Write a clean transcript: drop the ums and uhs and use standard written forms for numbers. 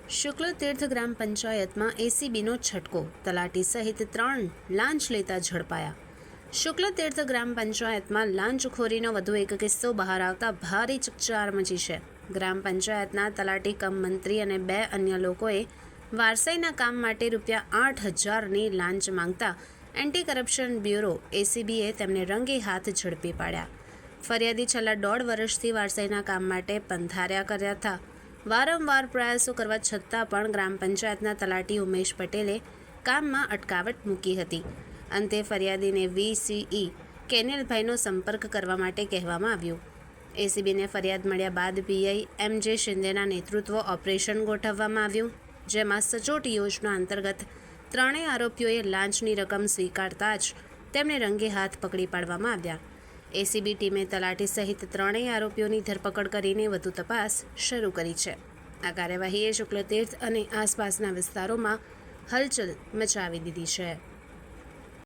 શુક્લતીર્થ ગ્રામ પંચાયતમાં એસીબીનો છટકો, તલાટી સહિત 3 લાંચ લેતા ઝડપાયા. શુક્લતીર્થ ગ્રામ પંચાયતમાં લાંચખોરીનો વધુ એક કિસ્સો બહાર આવતા ભારે ચકચાર મચી છે. ગ્રામ પંચાયતના તલાટી કમ મંત્રી અને 2 અન્ય લોકોએ વારસાઈના કામ માટે ₹8,000ની લાંચ માંગતા એન્ટી કરપ્શન બ્યુરો એસીબીએ તેમને રંગે હાથ ઝડપી પાડ્યા. ફરિયાદી છેલ્લા 1.5 વર્ષથી વારસાઈના કામ માટે પંથાર્યા કર્યા હતા. વારંવાર પ્રયાસો કરવા છતાં પણ ગ્રામ પંચાયતના તલાટી ઉમેશ પટેલે કામમાં અટકાવટ મૂકી હતી. અંતે ફરિયાદીને વીસીઈ કેનિલભાઈનો સંપર્ક કરવા માટે કહેવામાં આવ્યું. એસીબીને ફરિયાદ મળ્યા બાદ પીઆઈ એમ.જે. શિંદેના નેતૃત્વ ઓપરેશન ગોઠવવામાં આવ્યું, જેમાં સચોટ યોજના અંતર્ગત 3 આરોપીઓએ લાંચની રકમ સ્વીકારતા જ તેમને રંગે હાથ પકડી પાડવામાં આવ્યા. એસીબી ટીમે તલાટી સહિત 3 આરોપીઓની ધરપકડ કરીને વધુ તપાસ શરૂ કરી છે. આ કાર્યવાહીએ શુક્લતીર્થ અને આસપાસના વિસ્તારોમાં હલચલ મચાવી દીધી છે.